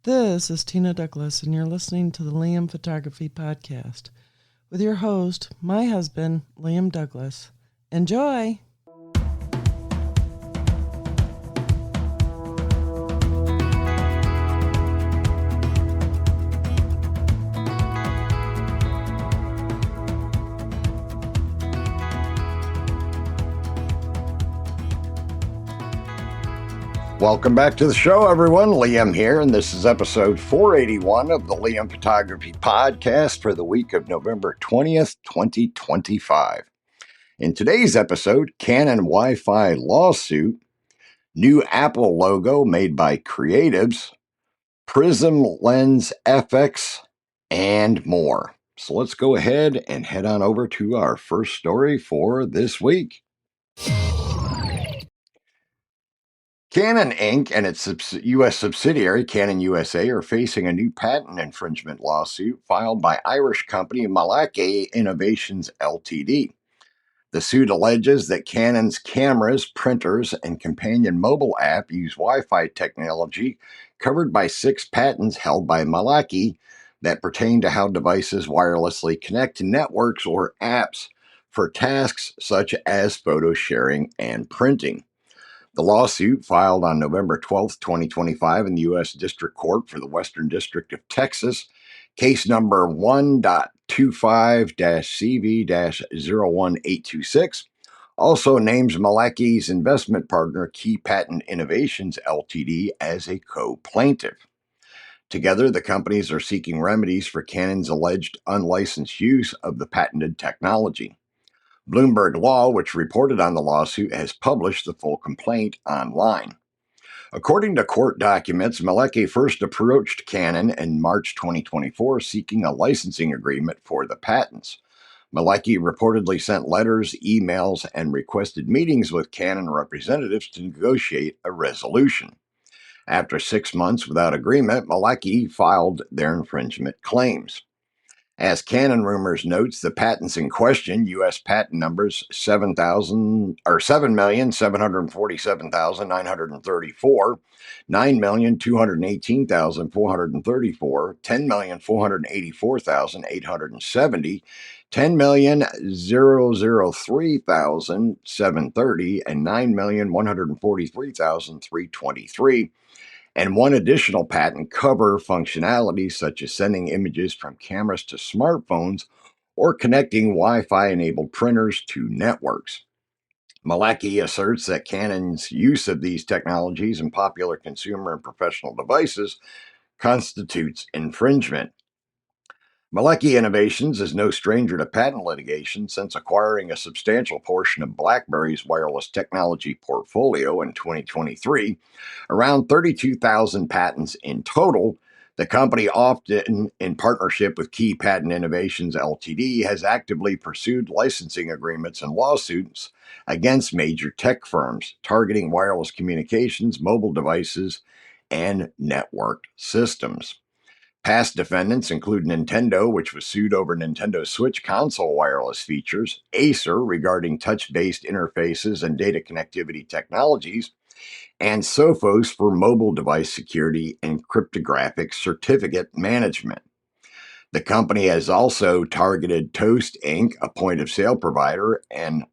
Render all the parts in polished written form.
This is Tina Douglas, and you're listening to the Liam Photography Podcast with your host, my husband, Liam Douglas. Enjoy! Welcome back to the show, everyone. Liam here, and this is episode 481 of the Liam Photography Podcast for the week of November 20th, 2025. In today's episode, Canon WiFi lawsuit, new Apple logo made by creatives, Prism lens FX, and more. So let's go ahead and head on over to our first story for this week. Canon Inc. and its U.S. subsidiary, Canon USA, are facing a new patent infringement lawsuit filed by Irish company Meyerowitz Innovations Ltd. The suit alleges that Canon's cameras, printers, and companion mobile app use Wi-Fi technology covered by 6 patents held by Meyerowitz that pertain to how devices wirelessly connect to networks or apps for tasks such as photo sharing and printing. The lawsuit, filed on November 12, 2025 in the U.S. District Court for the Western District of Texas, case number 1.25-CV-01826, also names Myerowitz's investment partner, Key Patent Innovations Ltd., as a co-plaintiff. Together, the companies are seeking remedies for Canon's alleged unlicensed use of the patented technology. Bloomberg Law, which reported on the lawsuit, has published the full complaint online. According to court documents, Meyerowitz first approached Canon in March 2024 seeking a licensing agreement for the patents. Meyerowitz reportedly sent letters, emails, and requested meetings with Canon representatives to negotiate a resolution. After 6 months without agreement, Meyerowitz filed their infringement claims. As Canon Rumors notes, the patents in question, U.S. patent numbers 7,747,934, 9,218,434, 10,484,870, 10,003,730, and 9,143,323, and one additional patent cover functionalities such as sending images from cameras to smartphones or connecting Wi-Fi enabled printers to networks. Meyerowitz asserts that Canon's use of these technologies in popular consumer and professional devices constitutes infringement. Meyerowitz Innovations is no stranger to patent litigation since acquiring a substantial portion of BlackBerry's wireless technology portfolio in 2023, around 32,000 patents in total. The company, often in partnership with Key Patent Innovations Ltd., has actively pursued licensing agreements and lawsuits against major tech firms targeting wireless communications, mobile devices, and networked systems. Past defendants include Nintendo, which was sued over Nintendo Switch console wireless features, Acer regarding touch-based interfaces and data connectivity technologies, and Sophos for mobile device security and cryptographic certificate management. The company has also targeted Toast Inc., a point-of-sale provider, and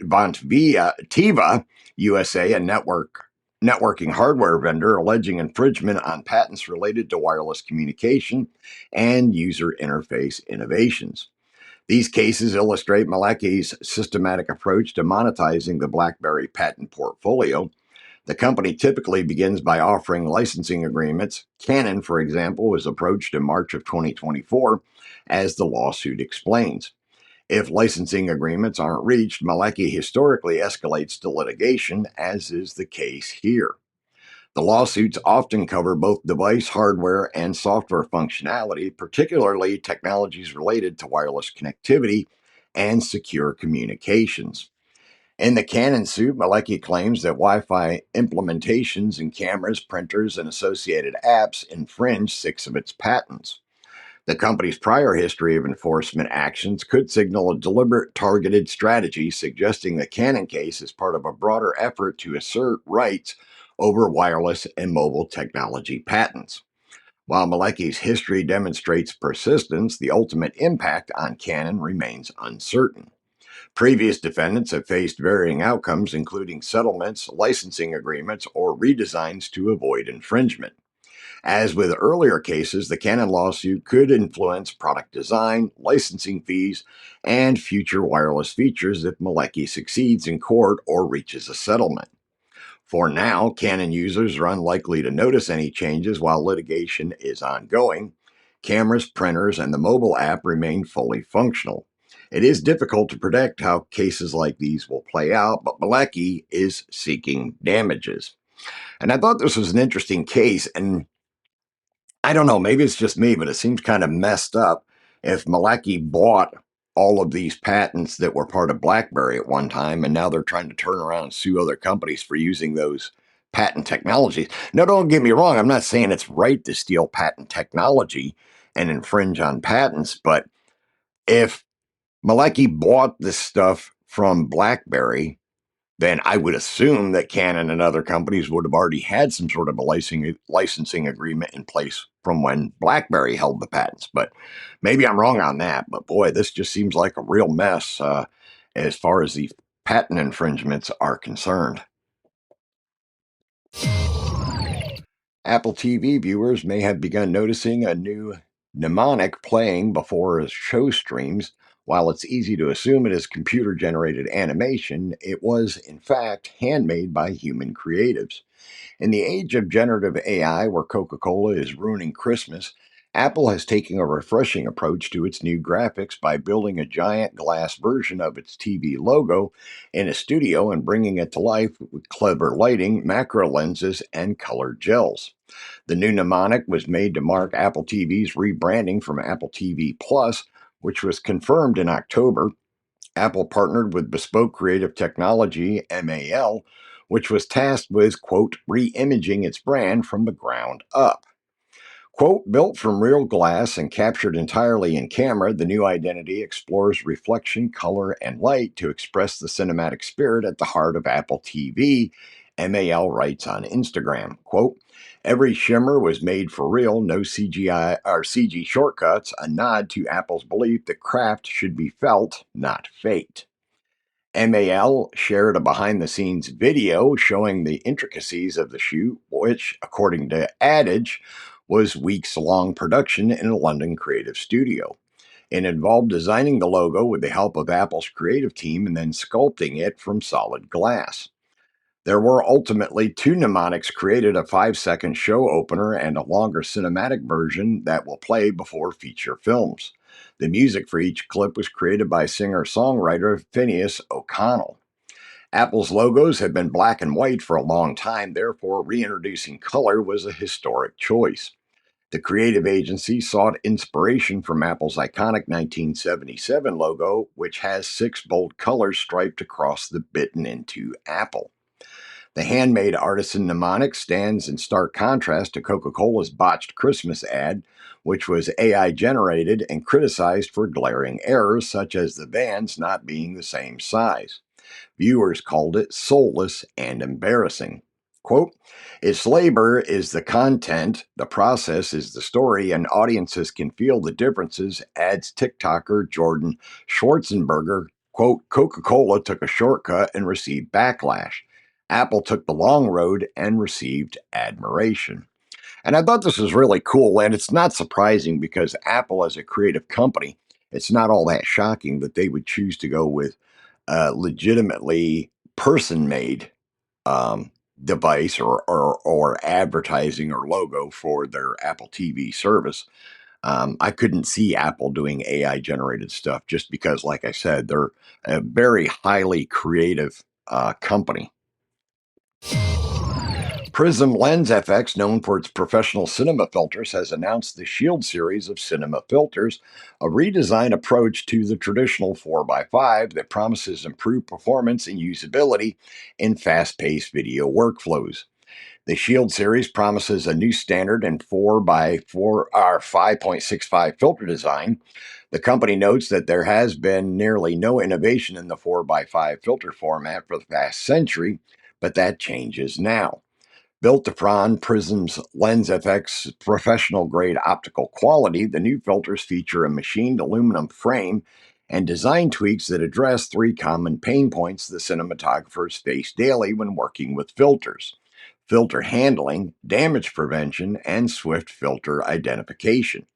Tiva USA, a networking hardware vendor, alleging infringement on patents related to wireless communication and user interface innovations. These cases illustrate Meyerowitz' systematic approach to monetizing the BlackBerry patent portfolio. The company typically begins by offering licensing agreements. Canon, for example, was approached in March of 2024, as the lawsuit explains. If licensing agreements aren't reached, Meyerowitz historically escalates to litigation, as is the case here. The lawsuits often cover both device hardware and software functionality, particularly technologies related to wireless connectivity and secure communications. In the Canon suit, Meyerowitz claims that Wi-Fi implementations in cameras, printers, and associated apps infringe 6 of its patents. The company's prior history of enforcement actions could signal a deliberate targeted strategy, suggesting the Canon case is part of a broader effort to assert rights over wireless and mobile technology patents. While Malecki's history demonstrates persistence, the ultimate impact on Canon remains uncertain. Previous defendants have faced varying outcomes, including settlements, licensing agreements, or redesigns to avoid infringement. As with earlier cases, the Canon lawsuit could influence product design, licensing fees, and future wireless features if Malecki succeeds in court or reaches a settlement. For now, Canon users are unlikely to notice any changes while litigation is ongoing. Cameras, printers, and the mobile app remain fully functional. It is difficult to predict how cases like these will play out, but Malecki is seeking damages. And I thought this was an interesting case, and I don't know, maybe it's just me, but it seems kind of messed up if Malecki bought all of these patents that were part of BlackBerry at one time, and now they're trying to turn around and sue other companies for using those patent technologies. Now, don't get me wrong, I'm not saying it's right to steal patent technology and infringe on patents, but if Malecki bought this stuff from BlackBerry, then I would assume that Canon and other companies would have already had some sort of a licensing agreement in place from when BlackBerry held the patents. But maybe I'm wrong on that. But boy, this just seems like a real mess as far as the patent infringements are concerned. Apple TV viewers may have begun noticing a new mnemonic playing before a show streams. While it's easy to assume it is computer generated animation, it was, in fact, handmade by human creatives. In the age of generative AI, where Coca Cola is ruining Christmas, Apple has taken a refreshing approach to its new graphics by building a giant glass version of its TV logo in a studio and bringing it to life with clever lighting, macro lenses, and colored gels. The new mnemonic was made to mark Apple TV's rebranding from Apple TV Plus, which was confirmed in October. Apple partnered with Bespoke Creative Technology, MAL, which was tasked with, quote, re-imaging its brand from the ground up. Quote, built from real glass and captured entirely in camera, the new identity explores reflection, color, and light to express the cinematic spirit at the heart of Apple TV, MAL writes on Instagram. Quote, every shimmer was made for real, no CGI or CG shortcuts, a nod to Apple's belief that craft should be felt, not faked. MAL shared a behind the scenes video showing the intricacies of the shoot, which, according to Adage, was weeks long production in a London creative studio. It involved designing the logo with the help of Apple's creative team and then sculpting it from solid glass. There were ultimately two mnemonics created, a 5-second show opener and a longer cinematic version that will play before feature films. The music for each clip was created by singer-songwriter Phineas O'Connell. Apple's logos had been black and white for a long time, therefore reintroducing color was a historic choice. The creative agency sought inspiration from Apple's iconic 1977 logo, which has 6 bold colors striped across the bitten into apple. The handmade artisan mnemonic stands in stark contrast to Coca Cola's botched Christmas ad, which was AI generated and criticized for glaring errors such as the vans not being the same size. Viewers called it soulless and embarrassing. Quote, its labor is the content, the process is the story, and audiences can feel the differences, adds TikToker Jordan Schwarzenberger. Quote, Coca Cola took a shortcut and received backlash. Apple took the long road and received admiration. And I thought this was really cool, and it's not surprising because Apple, as a creative company, it's not all that shocking that they would choose to go with legitimately person-made device or advertising or logo for their Apple TV service. I couldn't see Apple doing AI-generated stuff just because, like I said, they're a very highly creative company. Prism Lens FX, known for its professional cinema filters, has announced the Shield series of cinema filters, a redesigned approach to the traditional 4x5 that promises improved performance and usability in fast-paced video workflows. The Shield series promises a new standard in 4x4 or 5.65 filter design. The company notes that there has been nearly no innovation in the 4x5 filter format for the past century, but that changes now. Built to prawn Prism's Lens FX professional-grade optical quality, the new filters feature a machined aluminum frame and design tweaks that address three common pain points the cinematographers face daily when working with filters: filter handling, damage prevention, and swift filter identification.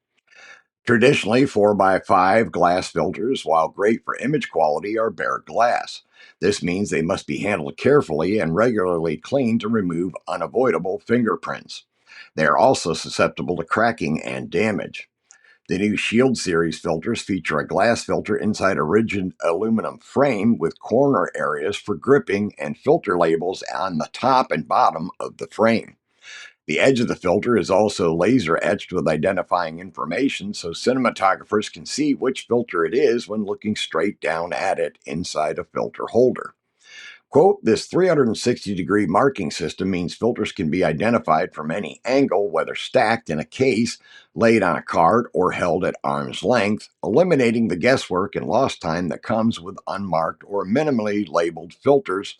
Traditionally, 4x5 glass filters, while great for image quality, are bare glass. This means they must be handled carefully and regularly cleaned to remove unavoidable fingerprints. They are also susceptible to cracking and damage. The new Shield Series filters feature a glass filter inside a rigid aluminum frame with corner areas for gripping and filter labels on the top and bottom of the frame. The edge of the filter is also laser etched with identifying information so cinematographers can see which filter it is when looking straight down at it inside a filter holder. Quote, this 360-degree marking system means filters can be identified from any angle, whether stacked in a case, laid on a cart, or held at arm's length, eliminating the guesswork and lost time that comes with unmarked or minimally labeled filters,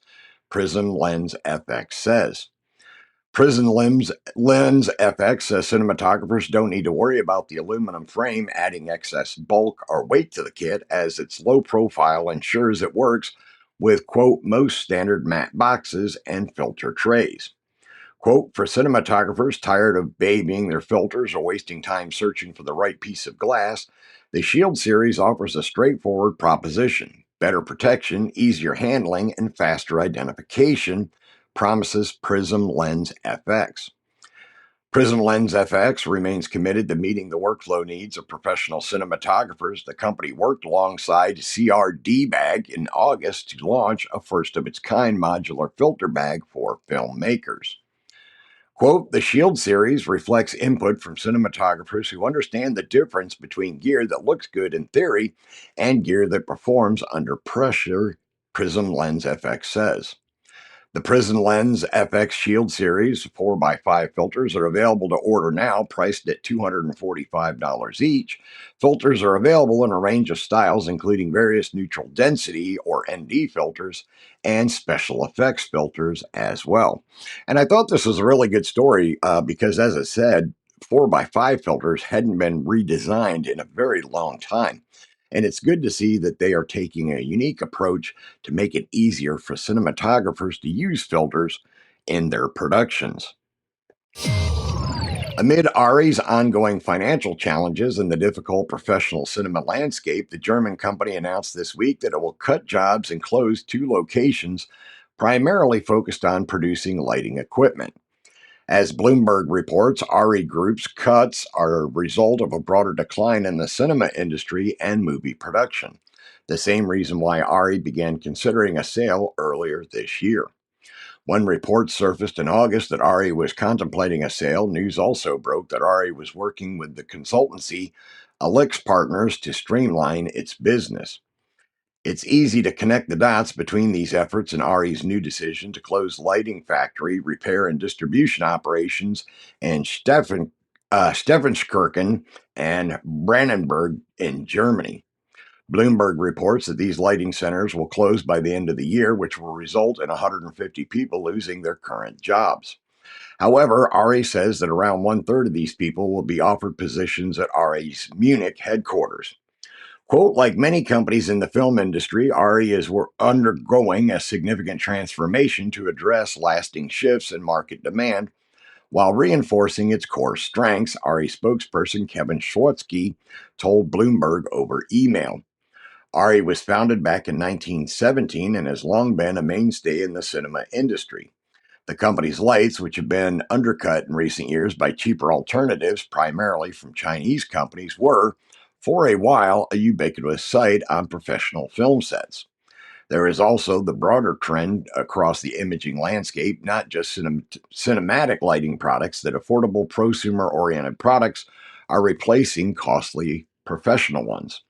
Prism Lens FX says. Prism Lens FX says cinematographers don't need to worry about the aluminum frame adding excess bulk or weight to the kit, as its low profile ensures it works with, quote, most standard matte boxes and filter trays. Quote, for cinematographers tired of babying their filters or wasting time searching for the right piece of glass, the Shield series offers a straightforward proposition: better protection, easier handling, and faster identification, promises Prism Lens FX. Prism Lens FX remains committed to meeting the workflow needs of professional cinematographers. The company worked alongside CRD Bag in August to launch a first of its kind modular filter bag for filmmakers. Quote, the Shield series reflects input from cinematographers who understand the difference between gear that looks good in theory and gear that performs under pressure, Prism Lens FX says. The Prism Lens FX Shield Series 4x5 filters are available to order now, priced at $245 each. Filters are available in a range of styles, including various neutral density or ND filters and special effects filters as well. And I thought this was a really good story because, as I said, 4x5 filters hadn't been redesigned in a very long time. And it's good to see that they are taking a unique approach to make it easier for cinematographers to use filters in their productions. Amid Ari's ongoing financial challenges and the difficult professional cinema landscape, the German company announced this week that it will cut jobs and close two locations primarily focused on producing lighting equipment. As Bloomberg reports, RE Group's cuts are a result of a broader decline in the cinema industry and movie production, the same reason why RE began considering a sale earlier this year. When reports surfaced in August that RE was contemplating a sale, news also broke that RE was working with the consultancy Alix Partners to streamline its business. It's easy to connect the dots between these efforts and RE's new decision to close lighting factory, repair, and distribution operations in Steffenskirchen and Brandenburg in Germany. Bloomberg reports that these lighting centers will close by the end of the year, which will result in 150 people losing their current jobs. However, RE says that around one-third of these people will be offered positions at RE's Munich headquarters. Quote, like many companies in the film industry, RE is undergoing a significant transformation to address lasting shifts in market demand while reinforcing its core strengths, RE spokesperson Kevin Schwatzky told Bloomberg over email. RE was founded back in 1917 and has long been a mainstay in the cinema industry. The company's lights, which have been undercut in recent years by cheaper alternatives, primarily from Chinese companies, were, for a while, a ubiquitous sight on professional film sets. There is also the broader trend across the imaging landscape, not just cinematic lighting products, that affordable prosumer-oriented products are replacing costly professional ones.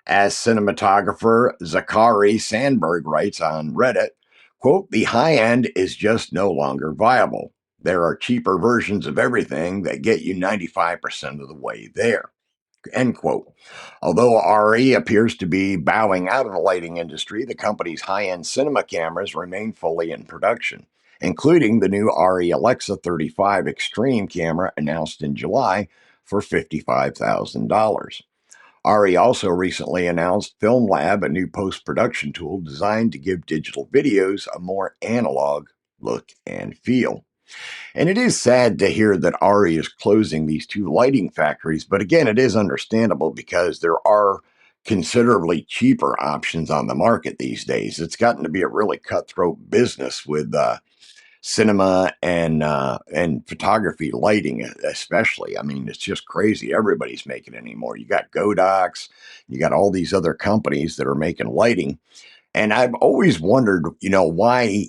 As cinematographer Zachary Sandberg writes on Reddit, quote, the high end is just no longer viable. There are cheaper versions of everything that get you 95% of the way there, end quote. Although RE appears to be bowing out of the lighting industry, the company's high-end cinema cameras remain fully in production. including the new RE Alexa 35 Extreme camera announced in July for $55,000. RE also recently announced Film Lab, a new post-production tool designed to give digital videos a more analog look and feel. And it is sad to hear that RE is closing these two lighting factories, but again, it is understandable because there are considerably cheaper options on the market these days. It's gotten to be a really cutthroat business with cinema and photography lighting, especially. I mean, it's just crazy. Everybody's making it anymore. You got Godox, you got all these other companies that are making lighting, and I've always wondered, why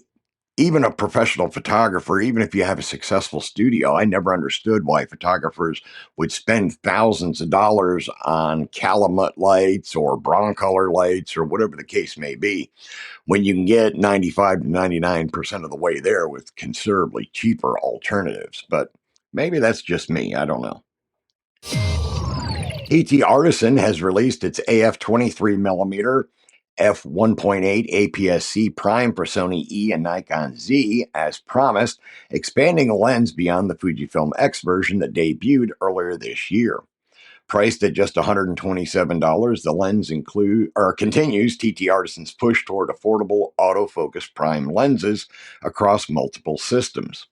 even a professional photographer, even if you have a successful studio, I never understood why photographers would spend thousands of dollars on Calumet lights or Broncolor lights or whatever the case may be, when you can get 95 to 99% of the way there with considerably cheaper alternatives. But maybe that's just me. I don't know. ET Artisan has released its AF 23mm f1.8 APS-C prime for Sony E and Nikon Z as promised, expanding the lens beyond the Fujifilm X version that debuted earlier this year. Priced at just $127, the lens continues TT Artisan's push toward affordable autofocus prime lenses across multiple systems.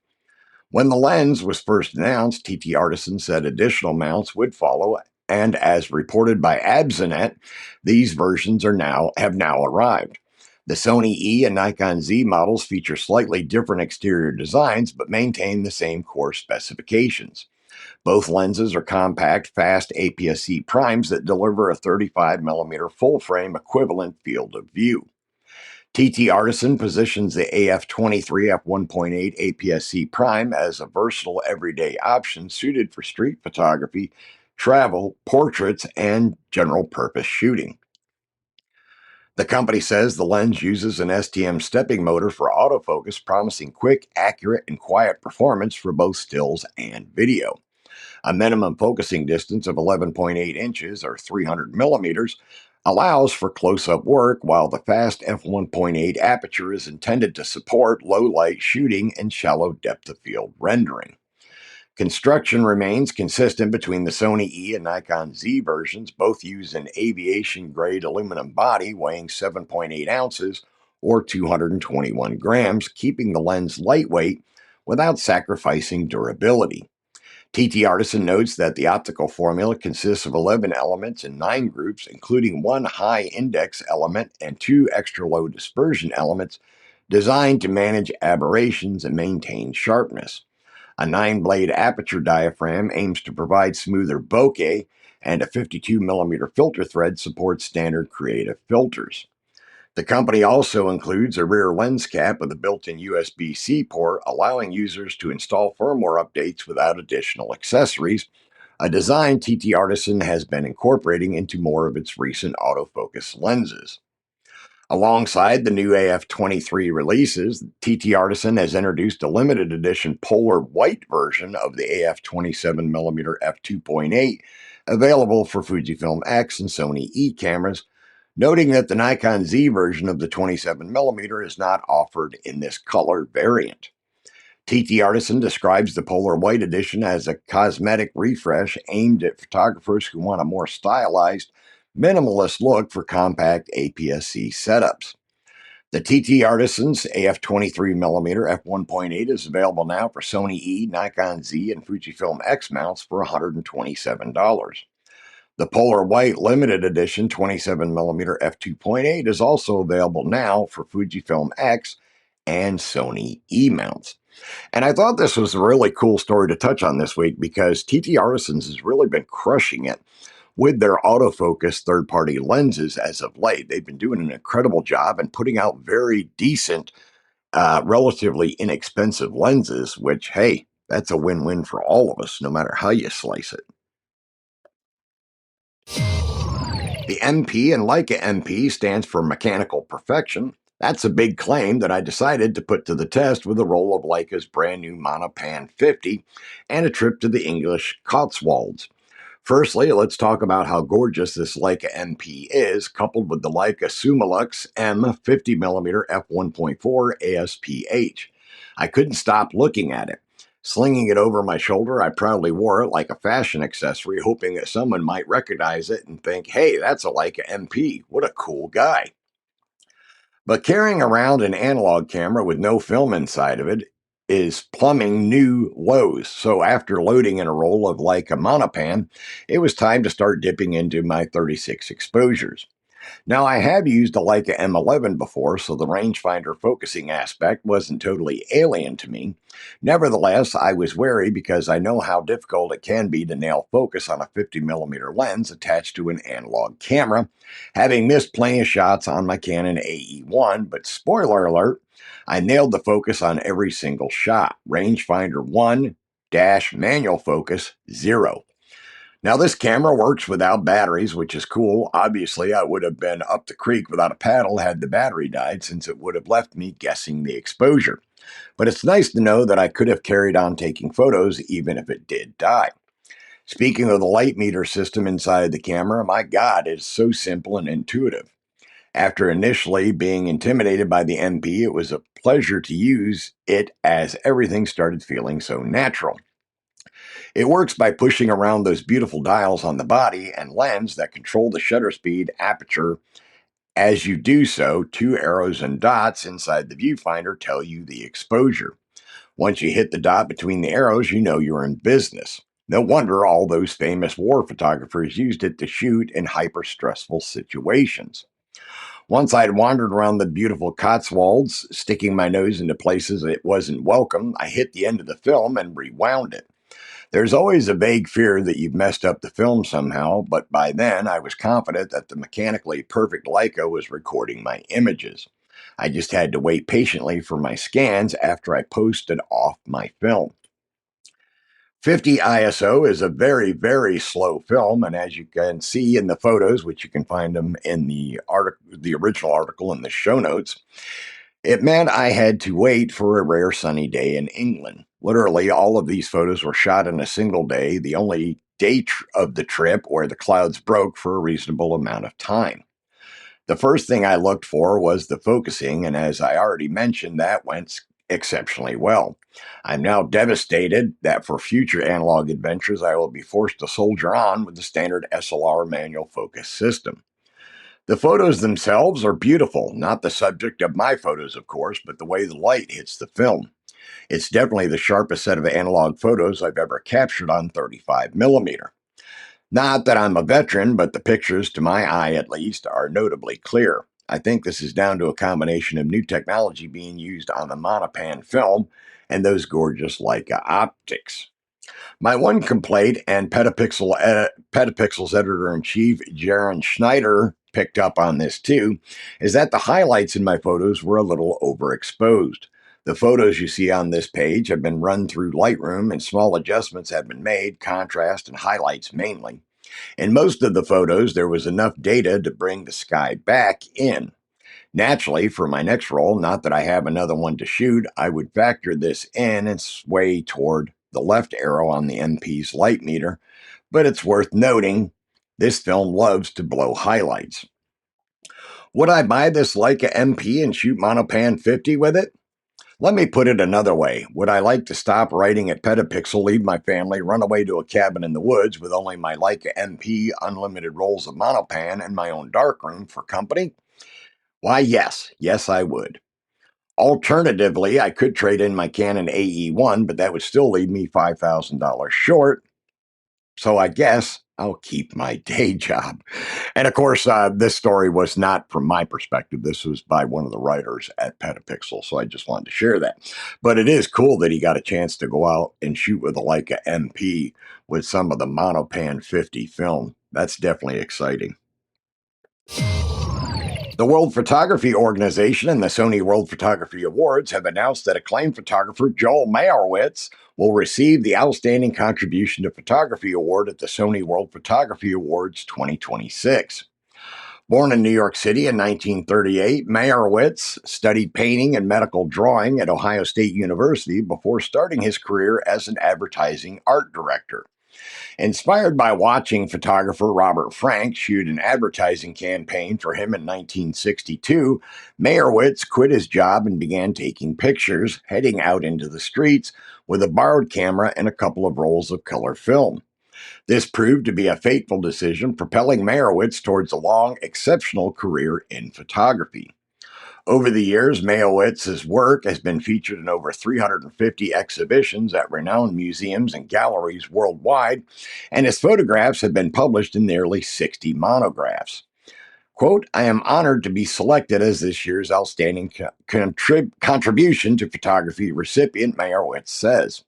When the lens was first announced, TT Artisan said additional mounts would follow, and as reported by Absonet, these versions have now arrived. The Sony E and Nikon Z models feature slightly different exterior designs but maintain the same core specifications. Both lenses are compact, fast APS-C primes that deliver a 35mm full-frame equivalent field of view. TT Artisan positions the AF23 f1.8 APS-C prime as a versatile everyday option suited for street photography, travel, portraits, and general-purpose shooting. The company says the lens uses an STM stepping motor for autofocus, promising quick, accurate, and quiet performance for both stills and video. A minimum focusing distance of 11.8 inches or 300 millimeters allows for close-up work, while the fast f1.8 aperture is intended to support low-light shooting and shallow depth-of-field rendering. Construction remains consistent between the Sony E and Nikon Z versions. Both use an aviation-grade aluminum body weighing 7.8 ounces or 221 grams, keeping the lens lightweight without sacrificing durability. TT Artisan notes that the optical formula consists of 11 elements in 9 groups, including one high index element and 2 extra low dispersion elements designed to manage aberrations and maintain sharpness. A 9-blade aperture diaphragm aims to provide smoother bokeh, and a 52mm filter thread supports standard creative filters. The company also includes a rear lens cap with a built-in USB-C port, allowing users to install firmware updates without additional accessories, a design TT Artisan has been incorporating into more of its recent autofocus lenses. Alongside the new AF23 releases, TT Artisan has introduced a limited edition polar white version of the AF27mm f2.8, available for Fujifilm X and Sony E cameras, noting that the Nikon Z version of the 27mm is not offered in this color variant. TT Artisan describes the Polar White Edition as a cosmetic refresh aimed at photographers who want a more stylized, minimalist look for compact APS-C setups. The TT Artisan's AF23mm f1.8 is available now for Sony E, Nikon Z, and Fujifilm X mounts for $127. The Polar White Limited Edition 27mm f2.8 is also available now for Fujifilm X and Sony E mounts. And I thought this was a really cool story to touch on this week because TT Artisans has really been crushing it with their autofocus third-party lenses as of late. They've been doing an incredible job and putting out very decent, relatively inexpensive lenses, which, hey, that's a win-win for all of us, no matter how you slice it. The MP in Leica MP stands for mechanical perfection. That's a big claim that I decided to put to the test with a roll of Leica's brand new Monopan 50 and a trip to the English Cotswolds. Firstly, let's talk about how gorgeous this Leica MP is, coupled with the Leica Summilux M 50mm f1.4 ASPH. I couldn't stop looking at it. Slinging it over my shoulder, I proudly wore it like a fashion accessory, hoping that someone might recognize it and think, hey, that's a Leica MP. What a cool guy. But carrying around an analog camera with no film inside of it is plumbing new lows. So after loading in a roll of Leica Monopan, it was time to start dipping into my 36 exposures. Now, I have used a Leica M11 before, so the rangefinder focusing aspect wasn't totally alien to me. Nevertheless, I was wary because I know how difficult it can be to nail focus on a 50mm lens attached to an analog camera, having missed plenty of shots on my Canon AE1, but spoiler alert, I nailed the focus on every single shot. Rangefinder 1, manual focus 0. Now, this camera works without batteries, which is cool. Obviously, I would have been up the creek without a paddle had the battery died, since it would have left me guessing the exposure. But it's nice to know that I could have carried on taking photos even if it did die. Speaking of the light meter system inside the camera, my God, it's so simple and intuitive. After initially being intimidated by the MP, it was a pleasure to use it as everything started feeling so natural. It works by pushing around those beautiful dials on the body and lens that control the shutter speed, aperture. As you do so, two arrows and dots inside the viewfinder tell you the exposure. Once you hit the dot between the arrows, you know you're in business. No wonder all those famous war photographers used it to shoot in hyper-stressful situations. Once I'd wandered around the beautiful Cotswolds, sticking my nose into places it wasn't welcome, I hit the end of the film and rewound it. There's always a vague fear that you've messed up the film somehow, but by then I was confident that the mechanically perfect Leica was recording my images. I just had to wait patiently for my scans after I posted off my film. 50 ISO is a very, very slow film, and as you can see in the photos, which you can find them in the original article in the show notes, it meant I had to wait for a rare sunny day in England. Literally, all of these photos were shot in a single day, the only day of the trip where the clouds broke for a reasonable amount of time. The first thing I looked for was the focusing, and as I already mentioned, that went exceptionally well. I'm now devastated that for future analog adventures, I will be forced to soldier on with the standard SLR manual focus system. The photos themselves are beautiful, not the subject of my photos, of course, but the way the light hits the film. It's definitely the sharpest set of analog photos I've ever captured on 35mm. Not that I'm a veteran, but the pictures, to my eye at least, are notably clear. I think this is down to a combination of new technology being used on the monopan film and those gorgeous Leica optics. My one complaint, and Petapixel's editor-in-chief, Jaron Schneider, picked up on this too, is that the highlights in my photos were a little overexposed. The photos you see on this page have been run through Lightroom and small adjustments have been made, contrast and highlights mainly. In most of the photos, there was enough data to bring the sky back in. Naturally, for my next roll, not that I have another one to shoot, I would factor this in and sway toward the left arrow on the MP's light meter, but it's worth noting this film loves to blow highlights. Would I buy this Leica MP and shoot Monopan 50 with it? Let me put it another way. Would I like to stop writing at Petapixel, leave my family, run away to a cabin in the woods with only my Leica MP, unlimited rolls of Monopan, and my own darkroom for company? Why, yes. Yes, I would. Alternatively, I could trade in my Canon AE1, but that would still leave me $5,000 short. So I guess I'll keep my day job. And of course, this story was not from my perspective. This was by one of the writers at Petapixel. So I just wanted to share that. But it is cool that he got a chance to go out and shoot with a Leica MP with some of the Monopan 50 film. That's definitely exciting. The World Photography Organization and the Sony World Photography Awards have announced that acclaimed photographer Joel Meyerowitz will receive the Outstanding Contribution to Photography Award at the Sony World Photography Awards 2026. Born in New York City in 1938, Meyerowitz studied painting and medical drawing at Ohio State University before starting his career as an advertising art director. Inspired by watching photographer Robert Frank shoot an advertising campaign for him in 1962, Meyerowitz quit his job and began taking pictures, heading out into the streets with a borrowed camera and a couple of rolls of color film. This proved to be a fateful decision, propelling Meyerowitz towards a long, exceptional career in photography. Over the years, Meyerowitz's work has been featured in over 350 exhibitions at renowned museums and galleries worldwide, and his photographs have been published in nearly 60 monographs. Quote, I am honored to be selected as this year's Outstanding Contribution to Photography recipient, Meyerowitz says.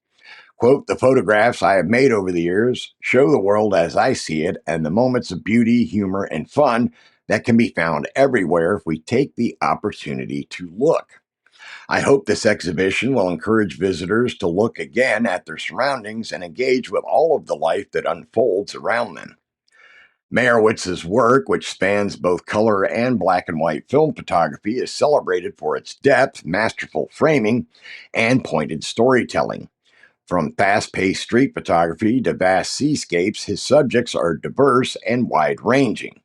Quote, the photographs I have made over the years show the world as I see it and the moments of beauty, humor, and fun that can be found everywhere if we take the opportunity to look. I hope this exhibition will encourage visitors to look again at their surroundings and engage with all of the life that unfolds around them. Meyerowitz's work, which spans both color and black and white film photography, is celebrated for its depth, masterful framing, and pointed storytelling. From fast-paced street photography to vast seascapes, his subjects are diverse and wide-ranging.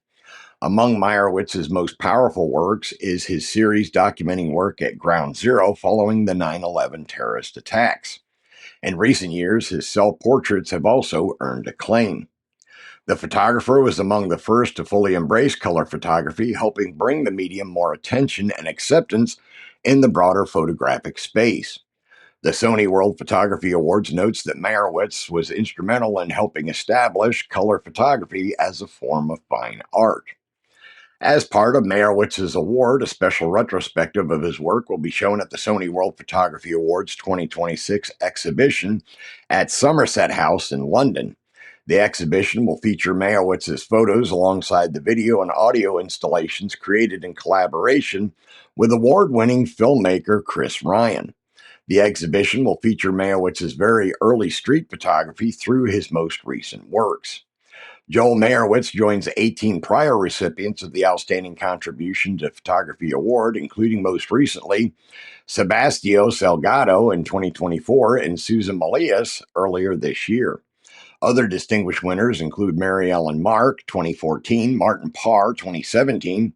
Among Meyerowitz's most powerful works is his series documenting work at Ground Zero following the 9/11 terrorist attacks. In recent years, his self-portraits have also earned acclaim. The photographer was among the first to fully embrace color photography, helping bring the medium more attention and acceptance in the broader photographic space. The Sony World Photography Awards notes that Meyerowitz was instrumental in helping establish color photography as a form of fine art. As part of Meyerowitz's award, a special retrospective of his work will be shown at the Sony World Photography Awards 2026 exhibition at Somerset House in London. The exhibition will feature Meyerowitz's photos alongside the video and audio installations created in collaboration with award-winning filmmaker Chris Ryan. The exhibition will feature Meyerowitz's very early street photography through his most recent works. Joel Meyerowitz joins 18 prior recipients of the Outstanding Contribution to Photography Award, including most recently Sebastio Salgado in 2024 and Susan Malias earlier this year. Other distinguished winners include Mary Ellen Mark, 2014, Martin Parr, 2017,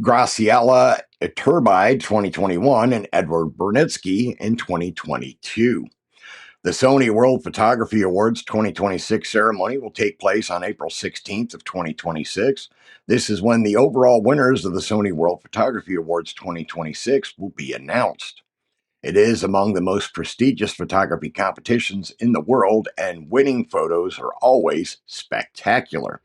Graciela Iturbide, 2021, and Edward Bernitsky in 2022. The Sony World Photography Awards 2026 ceremony will take place on April 16th of 2026. This is when the overall winners of the Sony World Photography Awards 2026 will be announced. It is among the most prestigious photography competitions in the world, and winning photos are always spectacular.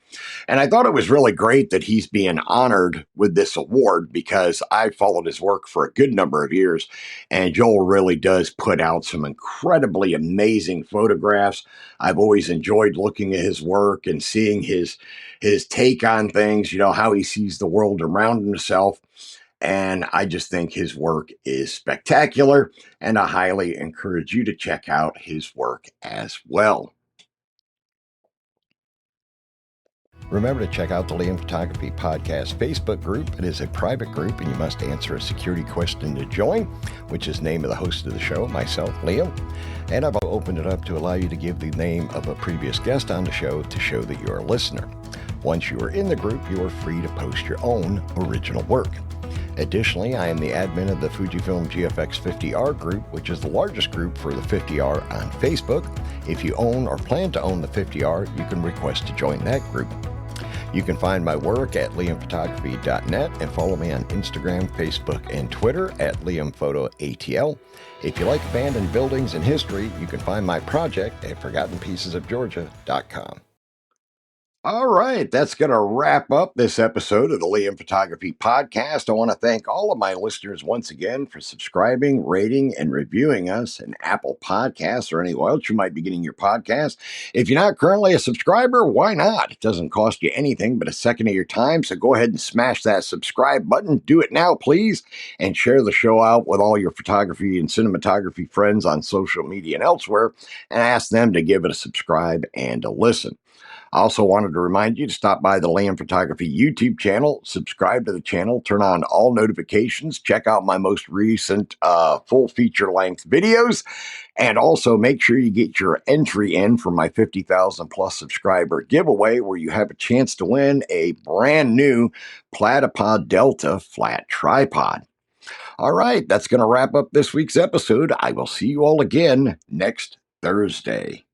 And I thought it was really great that he's being honored with this award because I followed his work for a good number of years, and Joel really does put out some incredibly amazing photographs. I've always enjoyed looking at his work and seeing his take on things, how he sees the world around himself. And I just think his work is spectacular, and I highly encourage you to check out his work as well. Remember to check out the Liam Photography Podcast Facebook group. It is a private group, and you must answer a security question to join, which is the name of the host of the show, myself, Liam. And I've opened it up to allow you to give the name of a previous guest on the show to show that you're a listener. Once you are in the group, you are free to post your own original work. Additionally, I am the admin of the Fujifilm GFX 50R group, which is the largest group for the 50R on Facebook. If you own or plan to own the 50R, you can request to join that group. You can find my work at liamphotography.net and follow me on Instagram, Facebook, and Twitter at liamphotoatl. If you like abandoned buildings and history, you can find my project at forgottenpiecesofgeorgia.com. All right, that's going to wrap up this episode of the Liam Photography Podcast. I want to thank all of my listeners once again for subscribing, rating, and reviewing us in Apple Podcasts or anywhere else you might be getting your podcast. If you're not currently a subscriber, why not? It doesn't cost you anything but a second of your time, so go ahead and smash that subscribe button. Do it now, please, and share the show out with all your photography and cinematography friends on social media and elsewhere, and ask them to give it a subscribe and a listen. I also wanted to remind you to stop by the Lamb Photography YouTube channel, subscribe to the channel, turn on all notifications, check out my most recent full feature-length videos, and also make sure you get your entry in for my 50,000 plus subscriber giveaway, where you have a chance to win a brand new Platypod Delta flat tripod. All right, that's going to wrap up this week's episode. I will see you all again next Thursday.